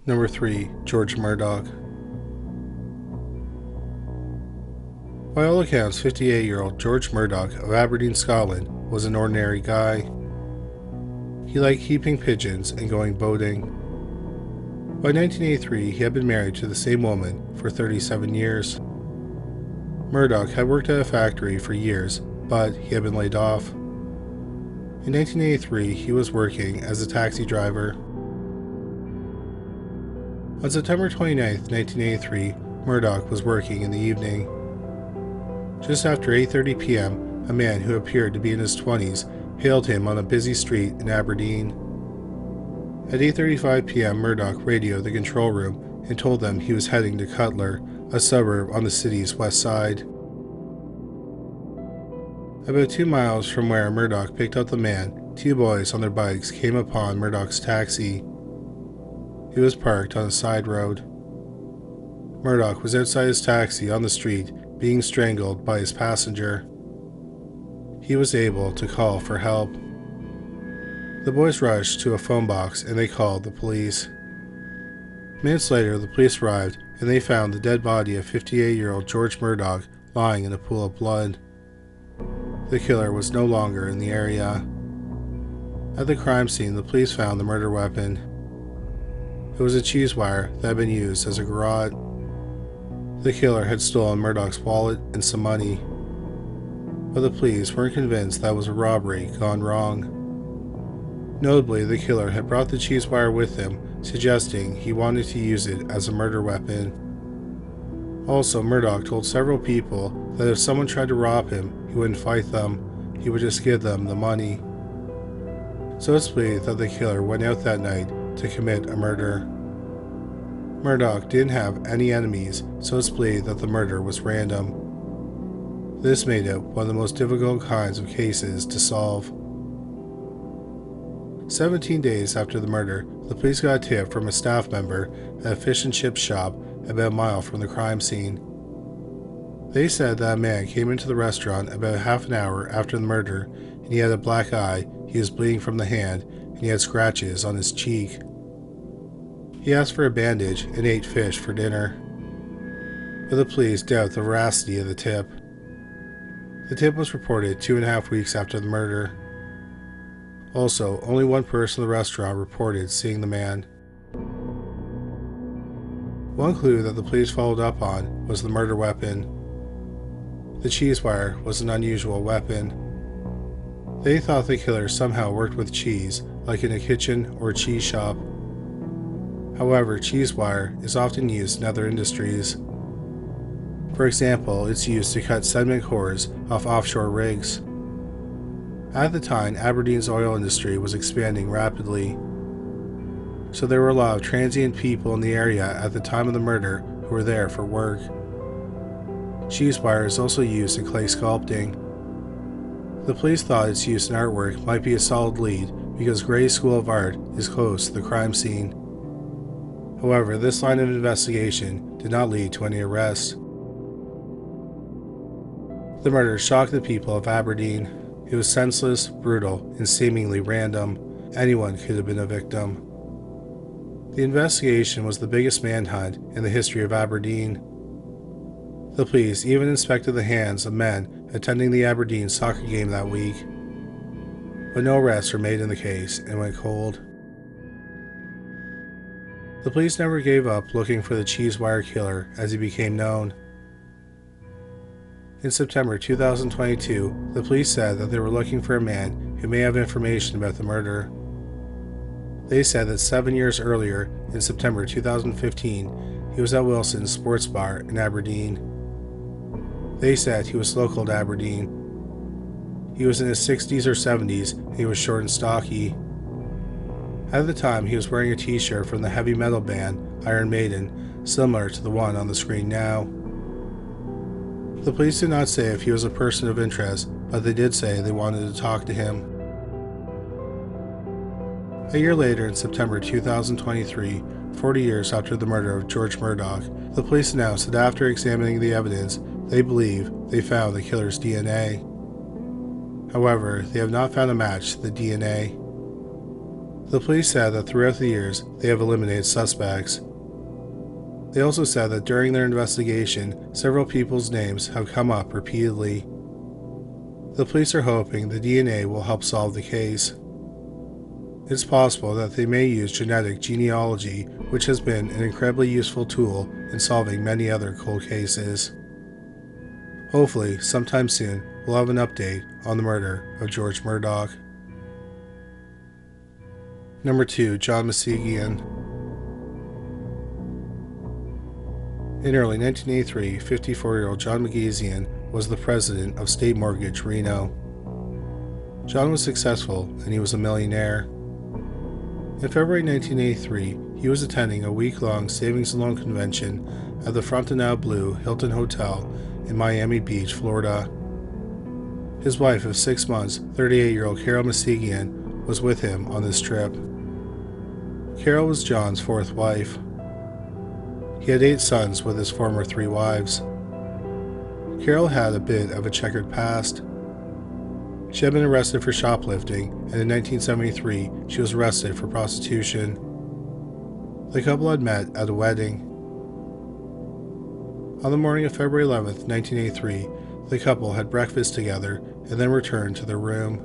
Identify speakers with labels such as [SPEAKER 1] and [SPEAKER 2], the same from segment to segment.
[SPEAKER 1] Number 3. George Murdoch. By all accounts, 58-year-old George Murdoch of Aberdeen, Scotland was an ordinary guy. He liked keeping pigeons and going boating. By 1983, he had been married to the same woman for 37 years. Murdoch had worked at a factory for years, but he had been laid off. In 1983, he was working as a taxi driver. On September 29, 1983, Murdoch was working in the evening. Just after 8:30 p.m., a man who appeared to be in his 20s hailed him on a busy street in Aberdeen. At 8:35 p.m., Murdoch radioed the control room and told them he was heading to Cutler, a suburb on the city's west side. About 2 miles from where Murdoch picked up the man, two boys on their bikes came upon Murdoch's taxi. He was parked on a side road. Murdoch was outside his taxi on the street, being strangled by his passenger. He was able to call for help. The boys rushed to a phone box and they called the police. Minutes later, the police arrived and they found the dead body of 58-year-old George Murdoch lying in a pool of blood. The killer was no longer in the area. At the crime scene, the police found the murder weapon. It was a cheese wire that had been used as a garrote. The killer had stolen Murdoch's wallet and some money, but the police weren't convinced that was a robbery gone wrong. Notably, the killer had brought the cheese wire with him, suggesting he wanted to use it as a murder weapon. Also, Murdoch told several people that if someone tried to rob him, he wouldn't fight them, he would just give them the money. So it's believed that the killer went out that night to commit a murder. Murdoch didn't have any enemies, so it's believed that the murder was random. This made it one of the most difficult kinds of cases to solve. 17 days after the murder, the police got a tip from a staff member at a fish and chip shop about a mile from the crime scene. They said that a man came into the restaurant about half an hour after the murder and he had a black eye, he was bleeding from the hand, and he had scratches on his cheek. He asked for a bandage and ate fish for dinner. But the police doubt the veracity of the tip. The tip was reported 2.5 weeks after the murder. Also, only one person in the restaurant reported seeing the man. One clue that the police followed up on was the murder weapon. The cheese wire was an unusual weapon. They thought the killer somehow worked with cheese, like in a kitchen or a cheese shop. However, cheese wire is often used in other industries. For example, it's used to cut sediment cores off offshore rigs. At the time, Aberdeen's oil industry was expanding rapidly, so there were a lot of transient people in the area at the time of the murder who were there for work. Cheese wire is also used in clay sculpting. The police thought its use in artwork might be a solid lead because Gray's School of Art is close to the crime scene. However, this line of investigation did not lead to any arrests. The murder shocked the people of Aberdeen. It was senseless, brutal, and seemingly random. Anyone could have been a victim. The investigation was the biggest manhunt in the history of Aberdeen. The police even inspected the hands of men attending the Aberdeen soccer game that week. But no arrests were made in the case and went cold. The police never gave up looking for the cheese wire killer as he became known. In September 2022, the police said that they were looking for a man who may have information about the murder. They said that 7 years earlier, in September 2015, he was at Wilson's Sports Bar in Aberdeen. They said he was local to Aberdeen. He was in his 60s or 70s and he was short and stocky. At the time, he was wearing a t-shirt from the heavy metal band Iron Maiden, similar to the one on the screen now. The police did not say if he was a person of interest, but they did say they wanted to talk to him. A year later, in September 2023, 40 years after the murder of George Murdoch, the police announced that after examining the evidence, they believe they found the killer's DNA. However, they have not found a match to the DNA. The police said that throughout the years, they have eliminated suspects. They also said that during their investigation, several people's names have come up repeatedly. The police are hoping the DNA will help solve the case. It's possible that they may use genetic genealogy, which has been an incredibly useful tool in solving many other cold cases. Hopefully, sometime soon, we'll have an update on the murder of George Murdoch. Number 2. John Masegian. In early 1983, 54-year-old John Masegian was the president of State Mortgage Reno. John was successful and he was a millionaire. In February 1983, he was attending a week-long savings and loan convention at the Fontainebleau Hilton Hotel in Miami Beach, Florida. His wife of 6 months, 38-year-old Carol Masegian, was with him on this trip. Carol was John's fourth wife. He had 8 sons with his former 3 wives. Carol had a bit of a checkered past. She had been arrested for shoplifting, and in 1973 she was arrested for prostitution. The couple had met at a wedding. On the morning of February 11, 1983, the couple had breakfast together and then returned to their room.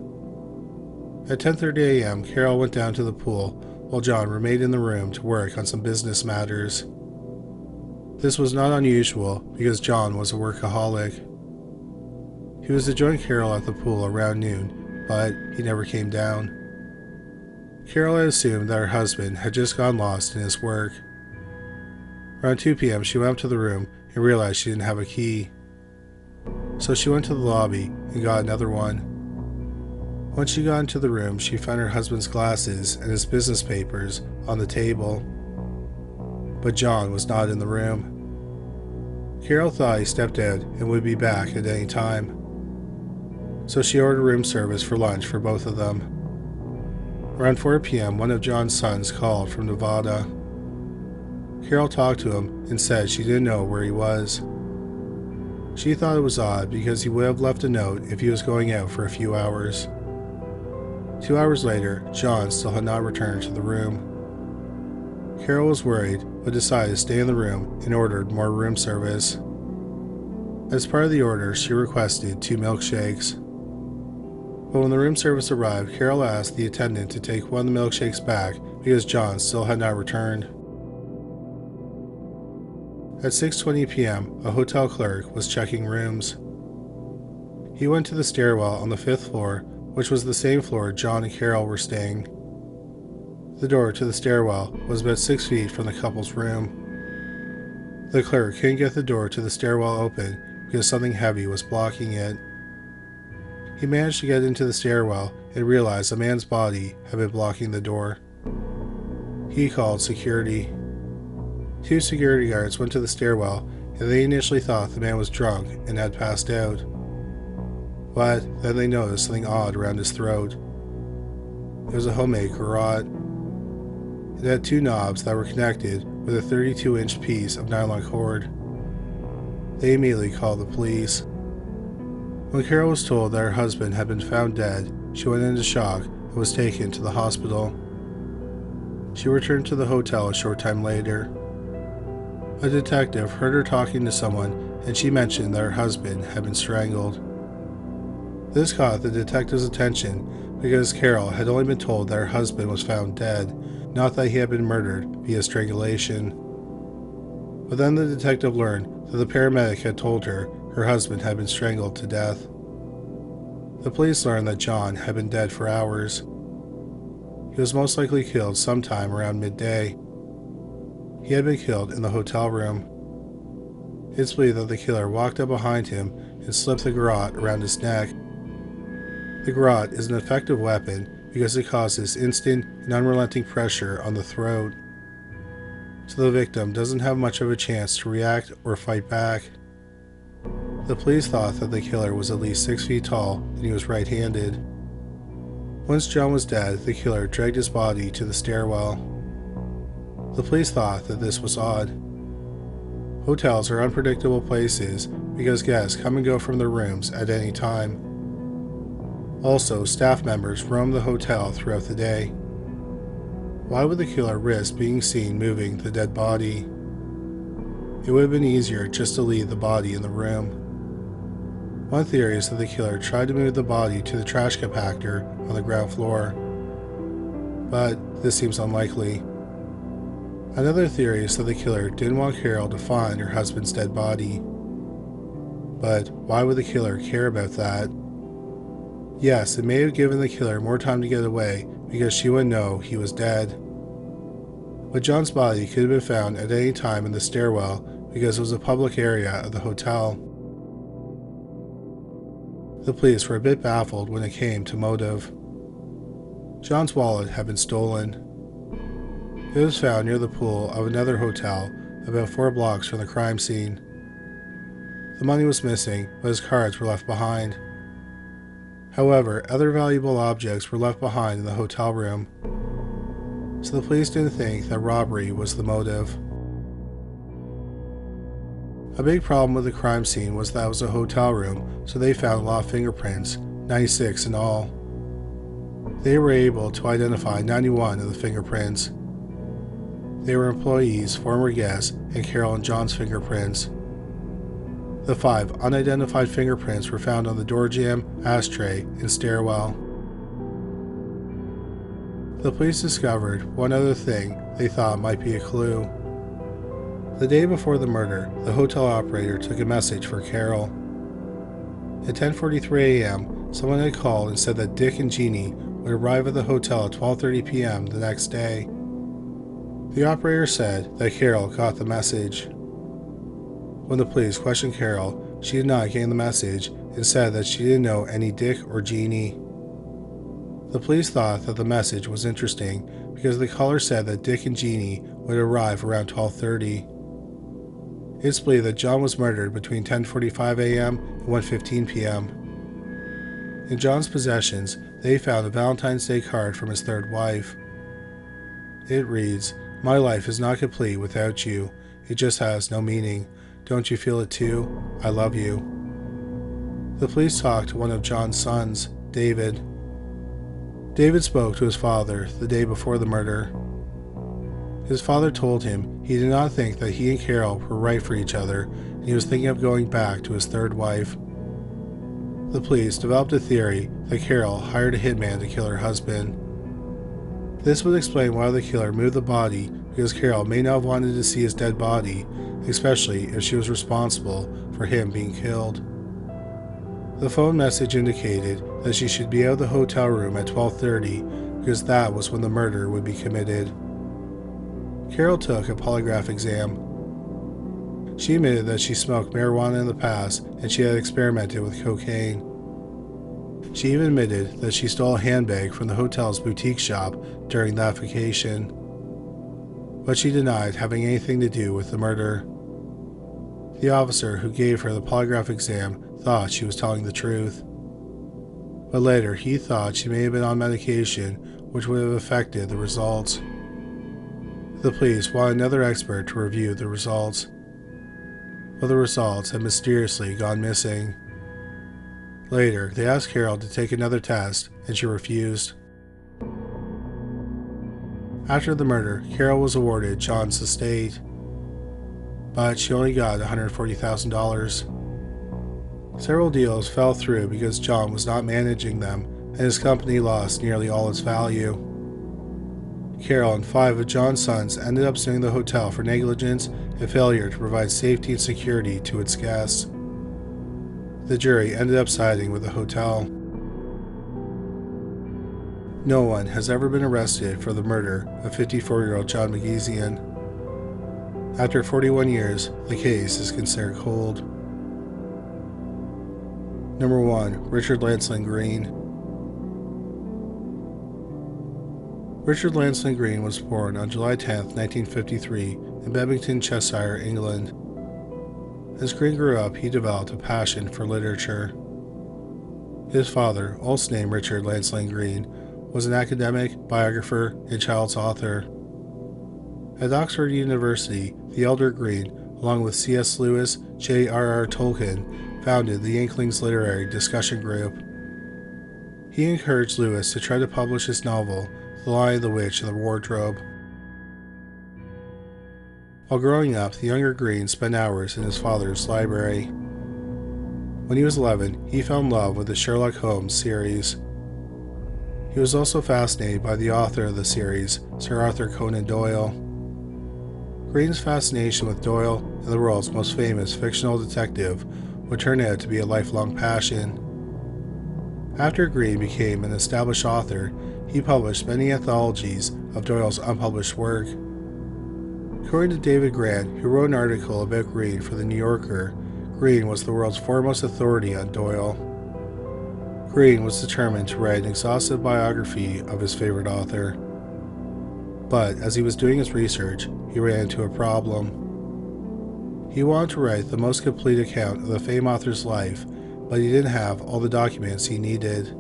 [SPEAKER 1] At 10:30 a.m., Carol went down to the pool while John remained in the room to work on some business matters. This was not unusual because John was a workaholic. He was to join Carol at the pool around noon, but he never came down. Carol had assumed that her husband had just gone lost in his work. Around 2 p.m., she went up to the room and realized she didn't have a key. So she went to the lobby and got another one. Once she got into the room, she found her husband's glasses and his business papers on the table. But John was not in the room. Carol thought he stepped out and would be back at any time. So she ordered room service for lunch for both of them. Around 4 p.m., one of John's sons called from Nevada. Carol talked to him and said she didn't know where he was. She thought it was odd because he would have left a note if he was going out for a few hours. 2 hours later, John still had not returned to the room. Carol was worried, but decided to stay in the room and ordered more room service. As part of the order, she requested 2 milkshakes. But when the room service arrived, Carol asked the attendant to take one of the milkshakes back because John still had not returned. At 6:20 p.m., a hotel clerk was checking rooms. He went to the stairwell on the 5th floor, which was the same floor John and Carol were staying. The door to the stairwell was about 6 feet from the couple's room. The clerk couldn't get the door to the stairwell open because something heavy was blocking it. He managed to get into the stairwell and realized a man's body had been blocking the door. He called security. 2 security guards went to the stairwell and they initially thought the man was drunk and had passed out. But then they noticed something odd around his throat. It was a homemade garrote. It had 2 knobs that were connected with a 32-inch piece of nylon cord. They immediately called the police. When Carol was told that her husband had been found dead, she went into shock and was taken to the hospital. She returned to the hotel a short time later. A detective heard her talking to someone and she mentioned that her husband had been strangled. This caught the detective's attention because Carol had only been told that her husband was found dead, not that he had been murdered via strangulation. But then the detective learned that the paramedic had told her her husband had been strangled to death. The police learned that John had been dead for hours. He was most likely killed sometime around midday. He had been killed in the hotel room. It's believed that the killer walked up behind him and slipped the garrote around his neck. The garrote is an effective weapon because it causes instant and unrelenting pressure on the throat, so the victim doesn't have much of a chance to react or fight back. The police thought that the killer was at least 6 feet tall and he was right-handed. Once John was dead, the killer dragged his body to the stairwell. The police thought that this was odd. Hotels are unpredictable places because guests come and go from their rooms at any time. Also, staff members roam the hotel throughout the day. Why would the killer risk being seen moving the dead body? It would have been easier just to leave the body in the room. One theory is that the killer tried to move the body to the trash compactor on the ground floor, but this seems unlikely. Another theory is that the killer didn't want Carol to find her husband's dead body. But why would the killer care about that? Yes, it may have given the killer more time to get away because she would know he was dead. But John's body could have been found at any time in the stairwell because it was a public area of the hotel. The police were a bit baffled when it came to motive. John's wallet had been stolen. It was found near the pool of another hotel about 4 blocks from the crime scene. The money was missing, but his cards were left behind. However, other valuable objects were left behind in the hotel room, so the police didn't think that robbery was the motive. A big problem with the crime scene was that it was a hotel room, so they found a lot of fingerprints, 96 in all. They were able to identify 91 of the fingerprints. They were employees, former guests, and Carol and John's fingerprints. The 5 unidentified fingerprints were found on the door jamb, ashtray, and stairwell. The police discovered one other thing they thought might be a clue. The day before the murder, the hotel operator took a message for Carol. At 10:43 a.m., someone had called and said that Dick and Jeannie would arrive at the hotel at 12:30 p.m. the next day. The operator said that Carol got the message. When the police questioned Carol, she did not get the message and said that she didn't know any Dick or Jeannie. The police thought that the message was interesting because the caller said that Dick and Jeannie would arrive around 12:30. It's believed that John was murdered between 10:45 a.m. and 1:15 p.m. In John's possessions, they found a Valentine's Day card from his third wife. It reads, "My life is not complete without you. It just has no meaning. Don't you feel it too? I love you." The police talked to one of John's sons, David. David spoke to his father the day before the murder. His father told him he did not think that he and Carol were right for each other, and he was thinking of going back to his third wife. The police developed a theory that Carol hired a hitman to kill her husband. This would explain why the killer moved the body, because Carol may not have wanted to see his dead body, especially if she was responsible for him being killed. The phone message indicated that she should be out of the hotel room at 12:30 because that was when the murder would be committed. Carol took a polygraph exam. She admitted that she smoked marijuana in the past and she had experimented with cocaine. She even admitted that she stole a handbag from the hotel's boutique shop during that vacation. But she denied having anything to do with the murder. The officer who gave her the polygraph exam thought she was telling the truth. But later he thought she may have been on medication, which would have affected the results. The police wanted another expert to review the results, but the results had mysteriously gone missing. Later, they asked Carol to take another test, and she refused. After the murder, Carol was awarded John's estate, but she only got $140,000. Several deals fell through because John was not managing them, and his company lost nearly all its value. Carol and 5 of John's sons ended up suing the hotel for negligence and failure to provide safety and security to its guests. The jury ended up siding with the hotel. No one has ever been arrested for the murder of 54-year-old John Masegian. After 41 years, the case is considered cold. Number 1. Richard Lancelyn Green. Richard Lancelyn Green was born on July 10, 1953, in Bebington, Cheshire, England. As Green grew up, he developed a passion for literature. His father, also named Richard Lancelyn Green, was an academic, biographer, and children's author. At Oxford University, the elder Green, along with C.S. Lewis, J.R.R. Tolkien, founded the Inklings Literary Discussion Group. He encouraged Lewis to try to publish his novel, The Lion, the Witch, and the Wardrobe. While growing up, the younger Green spent hours in his father's library. When he was 11, he fell in love with the Sherlock Holmes series. He was also fascinated by the author of the series, Sir Arthur Conan Doyle. Green's fascination with Doyle and the world's most famous fictional detective would turn out to be a lifelong passion. After Green became an established author, he published many anthologies of Doyle's unpublished work. According to David Grant, who wrote an article about Green for The New Yorker, Green was the world's foremost authority on Doyle. Green was determined to write an exhaustive biography of his favorite author. But as he was doing his research, he ran into a problem. He wanted to write the most complete account of the famed author's life, but he didn't have all the documents he needed.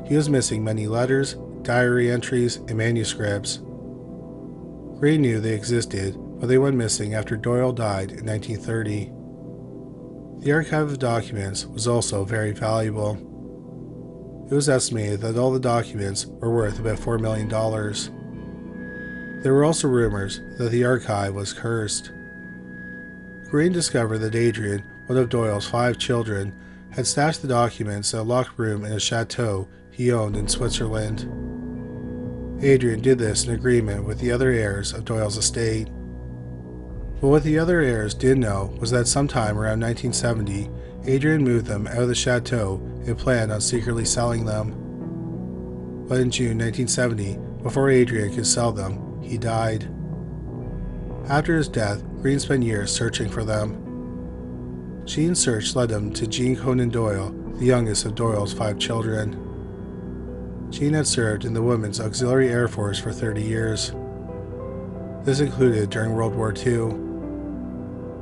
[SPEAKER 1] He was missing many letters, diary entries, and manuscripts. Green knew they existed, but they went missing after Doyle died in 1930. The archive of documents was also very valuable. It was estimated that all the documents were worth about $4 million. There were also rumors that the archive was cursed. Green discovered that Adrian, one of Doyle's 5 children, had stashed the documents in a locked room in a chateau he owned in Switzerland. Adrian did this in agreement with the other heirs of Doyle's estate. But what the other heirs did know was that sometime around 1970, Adrian moved them out of the chateau and planned on secretly selling them. But in June 1970, before Adrian could sell them, he died. After his death, Green spent years searching for them. Jean's search led him to Jean Conan Doyle, the youngest of Doyle's 5 children. Jean had served in the Women's Auxiliary Air Force for 30 years. This included during World War II.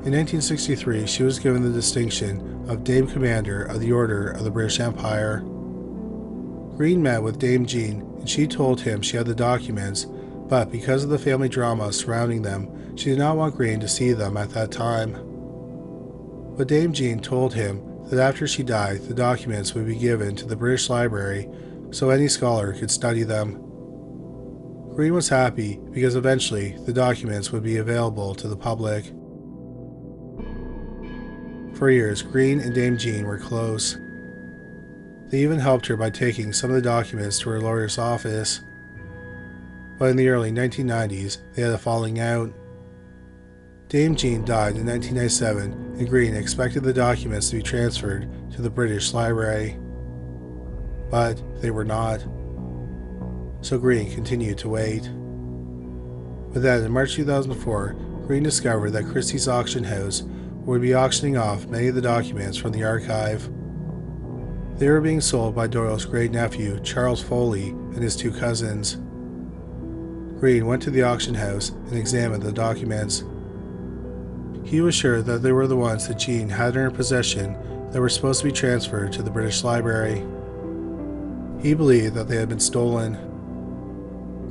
[SPEAKER 1] In 1963, she was given the distinction of Dame Commander of the Order of the British Empire. Green met with Dame Jean, and she told him she had the documents, but because of the family drama surrounding them, she did not want Green to see them at that time. But Dame Jean told him that after she died, the documents would be given to the British Library so any scholar could study them. Green was happy because eventually the documents would be available to the public. For years, Green and Dame Jean were close. They even helped her by taking some of the documents to her lawyer's office. But in the early 1990s, they had a falling out. Dame Jean died in 1997, and Green expected the documents to be transferred to the British Library. But they were not. So Green continued to wait. But then in March 2004, Green discovered that Christie's auction house would be auctioning off many of the documents from the archive. They were being sold by Doyle's great-nephew, Charles Foley, and his 2 cousins. Green went to the auction house and examined the documents. He was sure that they were the ones that Jean had in her possession that were supposed to be transferred to the British Library. He believed that they had been stolen.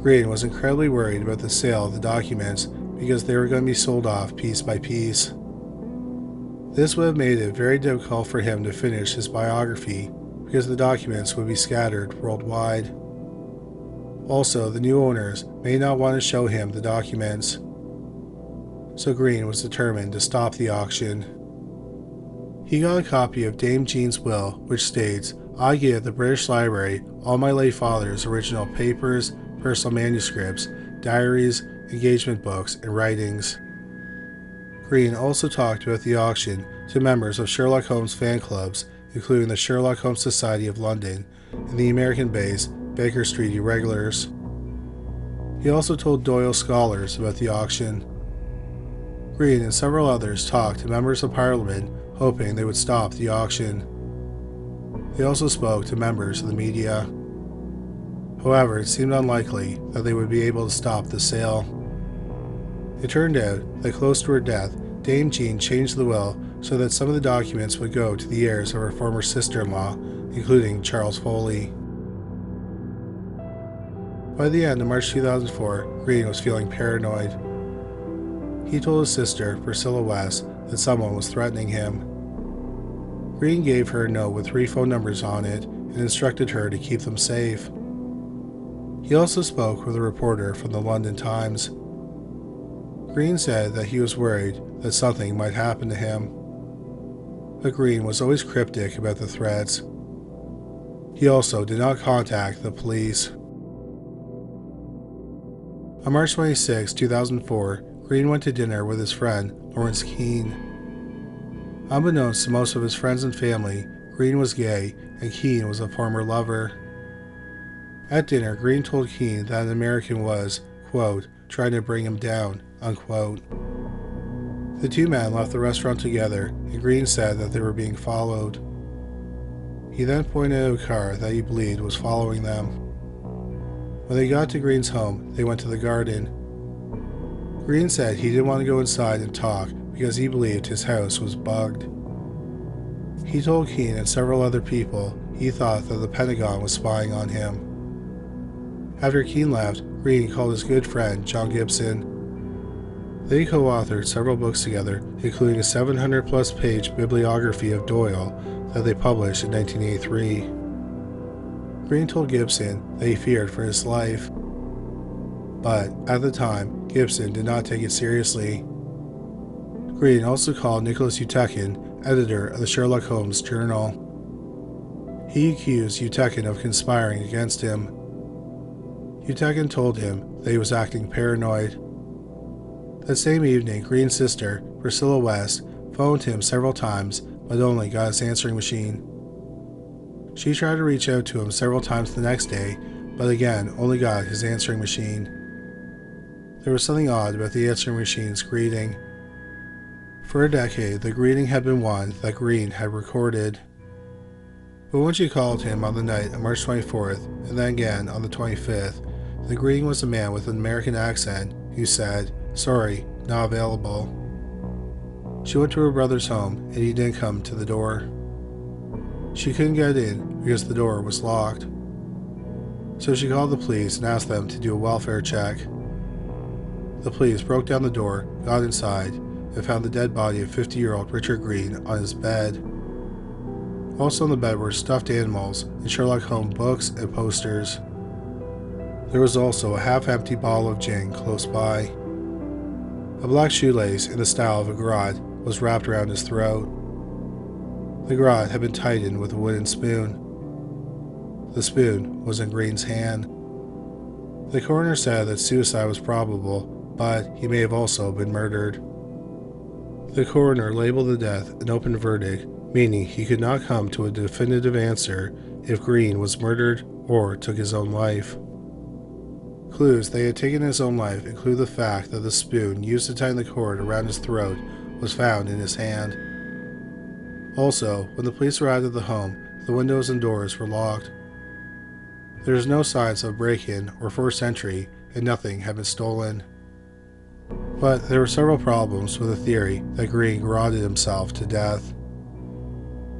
[SPEAKER 1] Green was incredibly worried about the sale of the documents because they were going to be sold off piece by piece. This would have made it very difficult for him to finish his biography because the documents would be scattered worldwide. Also, the new owners may not want to show him the documents. So Green was determined to stop the auction. He got a copy of Dame Jean's will, which states, "I give the British Library all my late father's original papers, personal manuscripts, diaries, engagement books, and writings." Green also talked about the auction to members of Sherlock Holmes fan clubs, including the Sherlock Holmes Society of London and the American-based Baker Street Irregulars. He also told Doyle scholars about the auction. Green and several others talked to members of Parliament, hoping they would stop the auction. They also spoke to members of the media. However, it seemed unlikely that they would be able to stop the sale. It turned out that close to her death, Dame Jean changed the will so that some of the documents would go to the heirs of her former sister-in-law, including Charles Foley. By the end of March 2004, Green was feeling paranoid. He told his sister, Priscilla West, that someone was threatening him. Green gave her a note with 3 phone numbers on it and instructed her to keep them safe. He also spoke with a reporter from the London Times. Green said that he was worried that something might happen to him, but Green was always cryptic about the threats. He also did not contact the police. On March 26, 2004, Green went to dinner with his friend Lawrence Keane. Unbeknownst to most of his friends and family, Green was gay and Keane was a former lover. At dinner, Green told Keane that an American was, quote, trying to bring him down, unquote. The two men left the restaurant together, and Green said that they were being followed. He then pointed out a car that he believed was following them. When they got to Green's home, they went to the garden. Green said he didn't want to go inside and talk because he believed his house was bugged. He told Keane and several other people he thought that the Pentagon was spying on him. After Keane left, Green called his good friend John Gibson. They co-authored several books together, including a 700-plus page bibliography of Doyle that they published in 1983. Green told Gibson that he feared for his life, but at the time, Gibson did not take it seriously. Green also called Nicholas Utekin, editor of the Sherlock Holmes Journal. He accused Utekin of conspiring against him. Utekin told him that he was acting paranoid. That same evening, Green's sister, Priscilla West, phoned him several times but only got his answering machine. She tried to reach out to him several times the next day, but again only got his answering machine. There was something odd about the answering machine's greeting. For a decade, the greeting had been one that Green had recorded. But when she called him on the night of March 24th, and then again on the 25th, the greeting was a man with an American accent who said, "Sorry, not available." She went to her brother's home, and he didn't come to the door. She couldn't get in because the door was locked. So she called the police and asked them to do a welfare check. The police broke down the door, got inside, and found the dead body of 50-year-old Richard Green on his bed. Also on the bed were stuffed animals and Sherlock Holmes books and posters. There was also a half-empty bottle of gin close by. A black shoelace in the style of a garrote was wrapped around his throat. The garrote had been tightened with a wooden spoon. The spoon was in Green's hand. The coroner said that suicide was probable, but he may have also been murdered. The coroner labeled the death an open verdict, meaning he could not come to a definitive answer if Green was murdered or took his own life. Clues that he had taken his own life include the fact that the spoon used to tighten the cord around his throat was found in his hand. Also, when the police arrived at the home, the windows and doors were locked. There was no signs of break-in or forced entry, and nothing had been stolen. But there were several problems with the theory that Green garroted himself to death.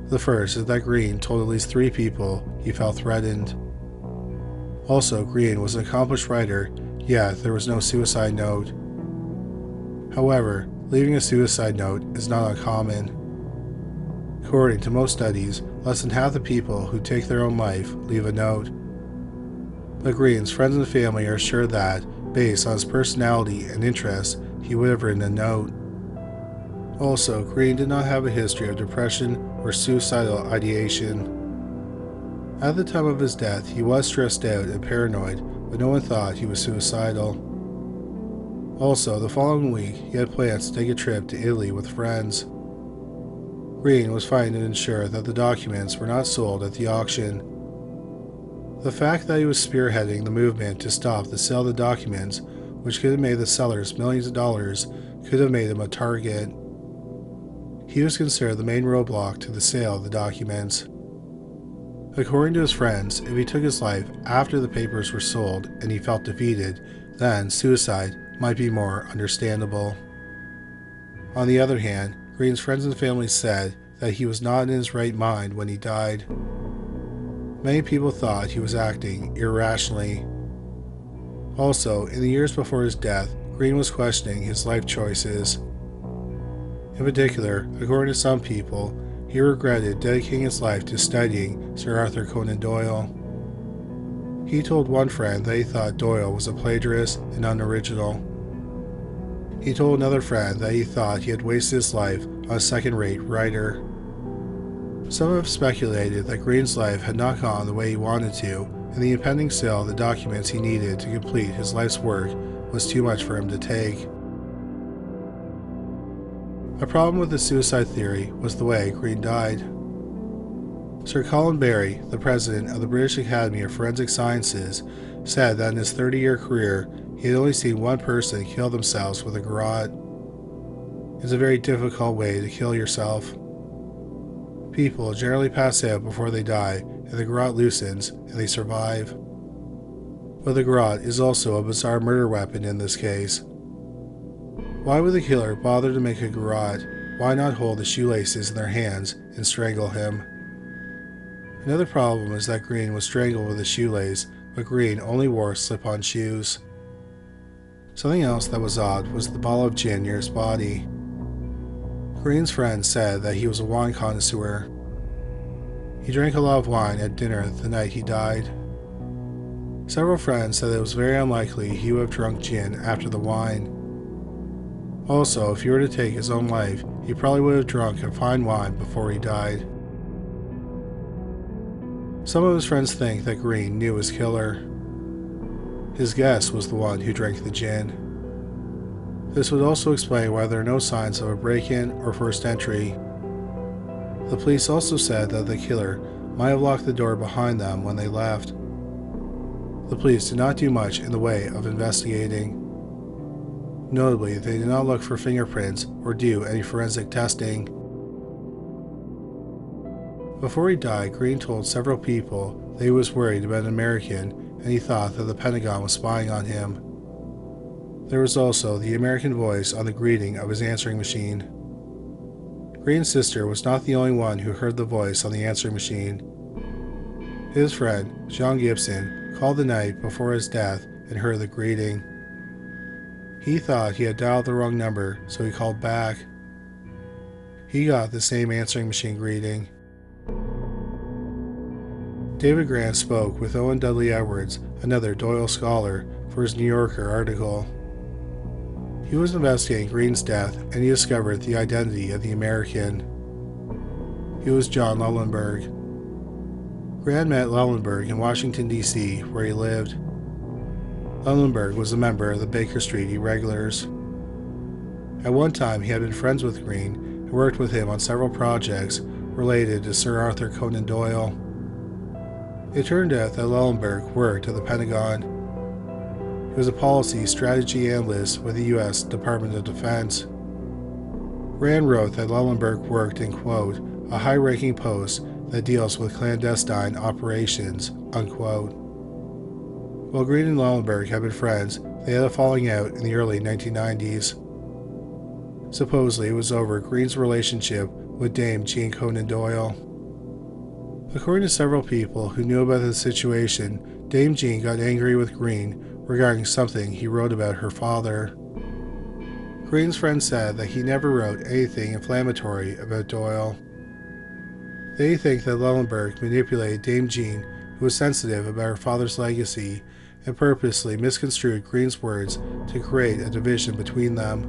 [SPEAKER 1] The first is that Green told at least 3 people he felt threatened. Also, Green was an accomplished writer, yet there was no suicide note. However, leaving a suicide note is not uncommon. According to most studies, less than half the people who take their own life leave a note. But Green's friends and family are sure that, based on his personality and interests, he would have written a note. Also, Green did not have a history of depression or suicidal ideation. At the time of his death, he was stressed out and paranoid, but no one thought he was suicidal. Also, the following week, he had plans to take a trip to Italy with friends. Green was fighting to ensure that the documents were not sold at the auction. The fact that he was spearheading the movement to stop the sale of the documents, which could have made the sellers millions of dollars, could have made him a target. He was considered the main roadblock to the sale of the documents. According to his friends, if he took his life after the papers were sold and he felt defeated, then suicide might be more understandable. On the other hand, Green's friends and family said that he was not in his right mind when he died. Many people thought he was acting irrationally. Also, in the years before his death, Green was questioning his life choices. In particular, according to some people, he regretted dedicating his life to studying Sir Arthur Conan Doyle. He told one friend that he thought Doyle was a plagiarist and unoriginal. He told another friend that he thought he had wasted his life on a second-rate writer. Some have speculated that Green's life had not gone the way he wanted to, and the impending sale of the documents he needed to complete his life's work was too much for him to take. A problem with the suicide theory was the way Green died. Sir Colin Barry, the president of the British Academy of Forensic Sciences, said that in his 30-year career he had only seen one person kill themselves with a garrote. It's a very difficult way to kill yourself. People generally pass out before they die, and the garrote loosens, and they survive. But the garrote is also a bizarre murder weapon in this case. Why would the killer bother to make a garrote? Why not hold the shoelaces in their hands and strangle him? Another problem is that Green was strangled with a shoelace, but Green only wore slip-on shoes. Something else that was odd was the bottle of gin near his body. Green's friend said that he was a wine connoisseur. He drank a lot of wine at dinner the night he died. Several friends said that it was very unlikely he would have drunk gin after the wine. Also, if he were to take his own life, he probably would have drunk a fine wine before he died. Some of his friends think that Green knew his killer. His guess was the one who drank the gin. This would also explain why there are no signs of a break-in or forced entry. The police also said that the killer might have locked the door behind them when they left. The police did not do much in the way of investigating. Notably, they did not look for fingerprints or do any forensic testing. Before he died, Green told several people that he was worried about an American and he thought that the Pentagon was spying on him. There was also the American voice on the greeting of his answering machine. Green's sister was not the only one who heard the voice on the answering machine. His friend, John Gibson, called the night before his death and heard the greeting. He thought he had dialed the wrong number, so he called back. He got the same answering machine greeting. David Grant spoke with Owen Dudley Edwards, another Doyle scholar, for his New Yorker article. He was investigating Green's death, and he discovered the identity of the American. He was John Lellenberg. Grant met Lellenberg in Washington, D.C., where he lived. Lellenberg was a member of the Baker Street Irregulars. At one time, he had been friends with Green and worked with him on several projects related to Sir Arthur Conan Doyle. It turned out that Lellenberg worked at the Pentagon. He was a policy strategy analyst with the U.S. Department of Defense. Rand wrote that Lellenberg worked in, quote, a high-ranking post that deals with clandestine operations, unquote. While Green and Lellenberg had been friends, they had a falling out in the early 1990s. Supposedly it was over Green's relationship with Dame Jean Conan Doyle. According to several people who knew about the situation, Dame Jean got angry with Green regarding something he wrote about her father. Green's friend said that he never wrote anything inflammatory about Doyle. They think that Lellenberg manipulated Dame Jean, who was sensitive about her father's legacy, and purposely misconstrued Green's words to create a division between them.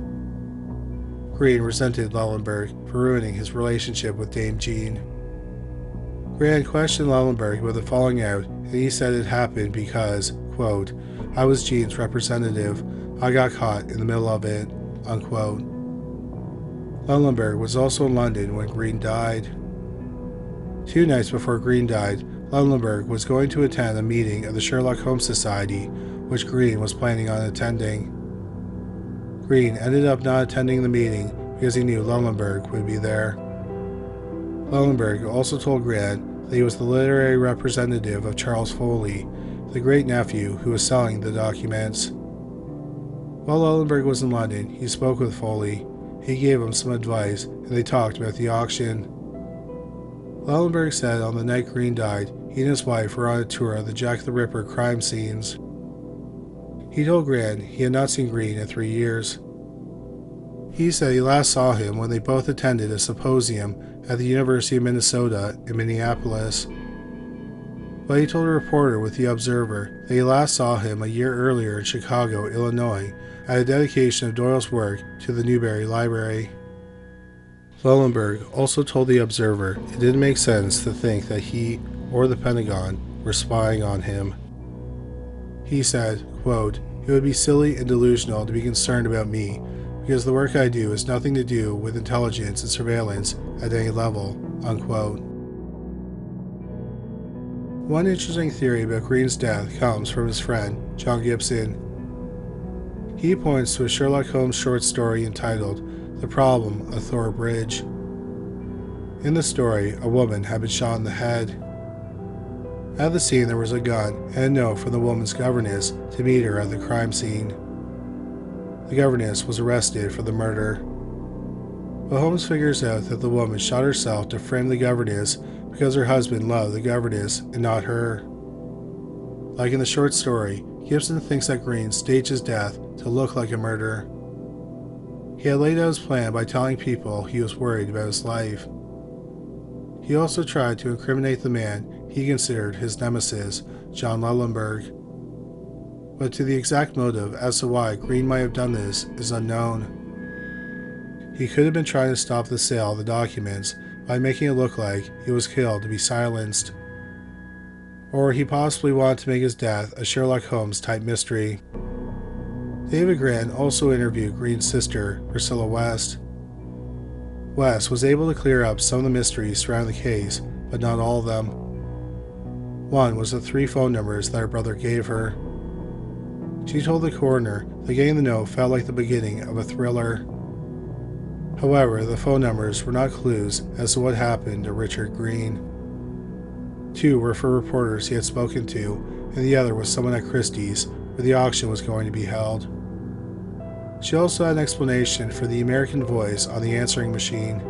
[SPEAKER 1] Green resented Lellenberg for ruining his relationship with Dame Jean. Grant questioned Lellenberg about the falling out, and he said it happened because, quote, I was Jean's representative. I got caught in the middle of it, unquote. Lellenberg was also in London when Green died. 2 nights before Green died, Lellenberg was going to attend a meeting of the Sherlock Holmes Society, which Green was planning on attending. Green ended up not attending the meeting because he knew Lellenberg would be there. Lellenberg also told Grant that he was the literary representative of Charles Foley, the great-nephew who was selling the documents. While Lellenberg was in London, he spoke with Foley. He gave him some advice, and they talked about the auction. Lellenberg said on the night Green died, he and his wife were on a tour of the Jack the Ripper crime scenes. He told Grant he had not seen Green in 3 years. He said he last saw him when they both attended a symposium at the University of Minnesota in Minneapolis. But he told a reporter with the Observer that he last saw him a year earlier in Chicago, Illinois, at a dedication of Doyle's work to the Newberry Library. Lellenberg also told the Observer it didn't make sense to think that he or the Pentagon were spying on him. He said, quote, "It would be silly and delusional to be concerned about me, because the work I do has nothing to do with intelligence and surveillance at any level," unquote. One interesting theory about Green's death comes from his friend, John Gibson. He points to a Sherlock Holmes short story entitled The Problem of Thor Bridge. In the story, a woman had been shot in the head. At the scene, there was a gun and a note from the woman's governess to meet her at the crime scene. The governess was arrested for the murder. But Holmes figures out that the woman shot herself to frame the governess because her husband loved the governess and not her. Like in the short story, Gibson thinks that Green staged his death to look like a murder. He had laid out his plan by telling people he was worried about his life. He also tried to incriminate the man he considered his nemesis, John Lellenberg. But to the exact motive as to why Green might have done this is unknown. He could have been trying to stop the sale of the documents by making it look like he was killed to be silenced. Or he possibly wanted to make his death a Sherlock Holmes type mystery. David Grant also interviewed Green's sister, Priscilla West. West was able to clear up some of the mysteries surrounding the case, but not all of them. One was the 3 phone numbers that her brother gave her. She told the coroner that getting the note felt like the beginning of a thriller. However, the phone numbers were not clues as to what happened to Richard Green. 2 were for reporters he had spoken to, and the other was someone at Christie's, where the auction was going to be held. She also had an explanation for the American voice on the answering machine.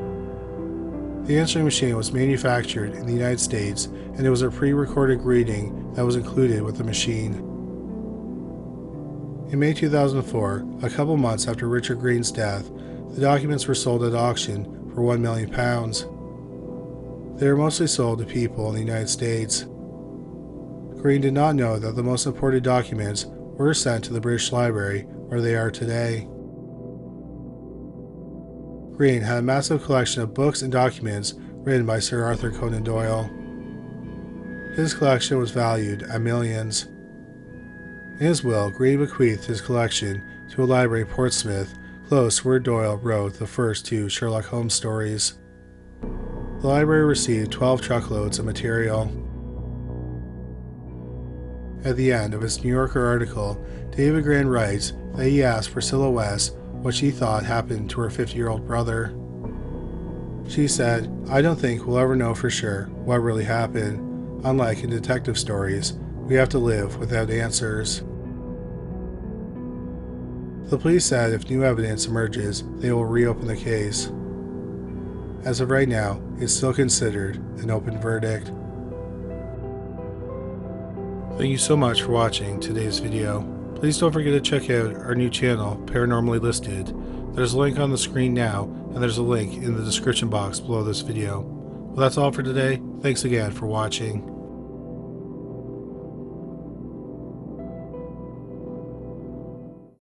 [SPEAKER 1] The answering machine was manufactured in the United States, and it was a pre-recorded greeting that was included with the machine. In May 2004, a couple months after Richard Green's death, the documents were sold at auction for £1 million. They were mostly sold to people in the United States. Green did not know that the most important documents were sent to the British Library, where they are today. Green had a massive collection of books and documents written by Sir Arthur Conan Doyle. His collection was valued at millions. In his will, Green bequeathed his collection to a library in Portsmouth, close to where Doyle wrote the first 2 Sherlock Holmes stories. The library received 12 truckloads of material. At the end of his New Yorker article, David Grant writes that he asked Priscilla West what she thought happened to her 50-year-old brother. She said, "I don't think we'll ever know for sure what really happened. Unlike in detective stories, we have to live without answers." The police said if new evidence emerges, they will reopen the case. As of right now, it's still considered an open verdict. Thank you so much for watching today's video. Please don't forget to check out our new channel, Paranormally Listed. There's a link on the screen now, and there's a link in the description box below this video. Well, that's all for today. Thanks again for watching.